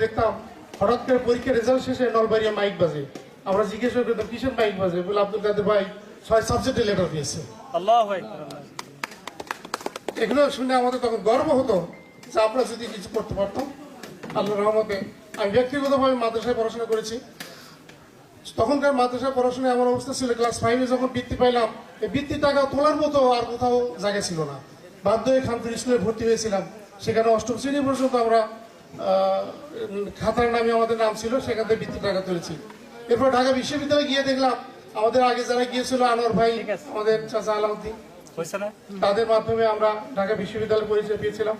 দেখতাম হঠাৎ করে পরীক্ষার রেজাল্ট শেষে নলবাড়িয়া মাইক বাজে। আমরা জিজ্ঞেস করতাম কিসের মাইক বাজে, বলে আব্দুল কাদের ভাই 6 সাবজেক্টে লেটার পেয়েছে। আল্লাহু আকবার। এগুলো শুনে আমাদের তখন গর্ব হতো যে আমরা যদি কিছু করতে পারতাম। আল্লাহর রহমতে আমি ব্যক্তিগতভাবে মাদ্রাসায় পড়াশোনা করেছি। তখনকার মাদ্রাসায় পড়াশোনায় আমার অবস্থা ছিল, ক্লাস 5-এ যখন বৃত্তি পাইলাম, এই বৃত্তির টাকা তোলার মতো আর কোথাও জায়গা ছিল না। বাধ্য হয়ে খানপুর স্কুলে ভর্তি হয়েছিলাম। সেখানে 8ম শ্রেণী পর্যন্ত আমরা খাতার নামে আমাদের নাম ছিল, সেখান থেকে বৃত্তির টাকা তুলেছি। এরপর ঢাকা বিশ্ববিদ্যালয়ে গিয়ে দেখলাম আমাদের আগে যারা গিয়েছিল, আনোয়ার ভাই, আমাদের চাচা আলাউদ্দিন, তাদের মাধ্যমে আমরা ঢাকা বিশ্ববিদ্যালয়ে পরিচয় পেয়েছিলাম,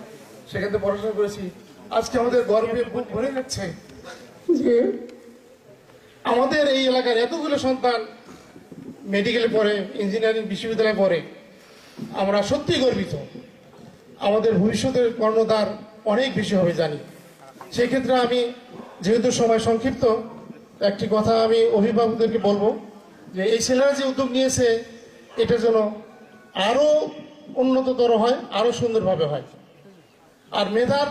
সেখান থেকে পড়াশোনা করেছি। আজকে আমাদের গর্বে বুক ভরে যাচ্ছে যে আমাদের এই এলাকার এতগুলো সন্তান মেডিকেলে পড়ে, ইঞ্জিনিয়ারিং বিশ্ববিদ্যালয়ে পড়ে। আমরা সত্যি গর্বিত। আমাদের ভবিষ্যতের কর্ণধার অনেক বেশি হবে জানি। সেই ক্ষেত্রে আমি, যেহেতু সময় সংক্ষিপ্ত, একটি কথা আমি অভিভাবকদেরকে বলবো যে এই ছেলেরা যে উদ্যোগ নিয়েছে এটা যেন আরো উন্নততর হয়, আরো সুন্দরভাবে হয়। আর মেধার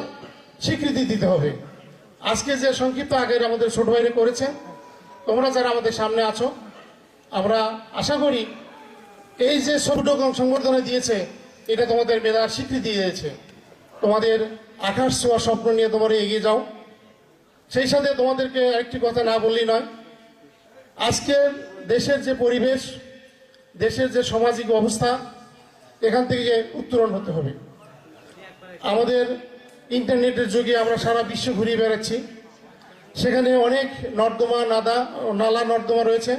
স্বীকৃতি দিতে হবে। আজকে যে সংক্ষিপ্ত আগের আমাদের ছোট ভাইরা করেছে, তোমরা যারা আমাদের সামনে আছো, আমরা আশা করি এই যে ছোট সংবর্ধনা দিয়েছে, এটা তোমাদের মেধার স্বীকৃতি দিয়েছে। তোমাদের আকাশ ছোঁয়া স্বপ্ন নিয়ে তোমরা এগিয়ে যাও। সেই সাথে তোমাদেরকে একটি কথা না বললেই নয়, আজকের দেশের যে পরিবেশ, দেশের যে সামাজিক অবস্থা, এখান থেকে উত্তরণ হতে হবে। আমাদের ইন্টারনেটের যুগে আমরা সারা বিশ্ব ঘুরিয়ে বেড়াচ্ছি। সেখানে অনেক নর্দমা, নালা নর্দমা রয়েছে,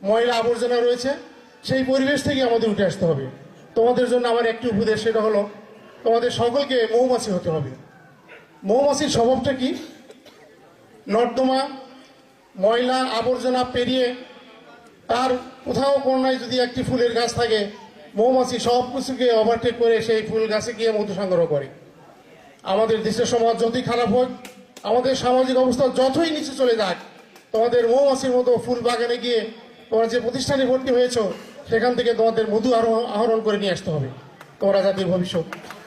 ময়লা আবর্জনা রয়েছে। সেই পরিবেশ থেকে আমাদের উঠে আসতে হবে। তোমাদের জন্য আমার একটি উপদেশ, সেটা হলো তোমাদের সকলকে মৌমাছি হতে হবে। মৌমাছির স্বভাবটা কি? নর্দমা, ময়লা আবর্জনা পেরিয়ে তার কোথাও কোনায় যদি একটি ফুলের গাছ থাকে, মৌমাছি সব কিছুকে ওভারটেক করে সেই ফুল গাছে গিয়ে মধু সংগ্রহ করে। আমাদের দেশের সমাজ যতই খারাপ হোক, আমাদের সামাজিক অবস্থা যতই নিচে চলে যাক, তোমাদের মৌমাছির মতো ফুল বাগানে গিয়ে তোমরা যে প্রতিষ্ঠানে ভর্তি হয়েছ, সেখান থেকে তোমাদের মধু আহরণ করে নিয়ে আসতে হবে। তোমরা জাতির ভবিষ্যৎ।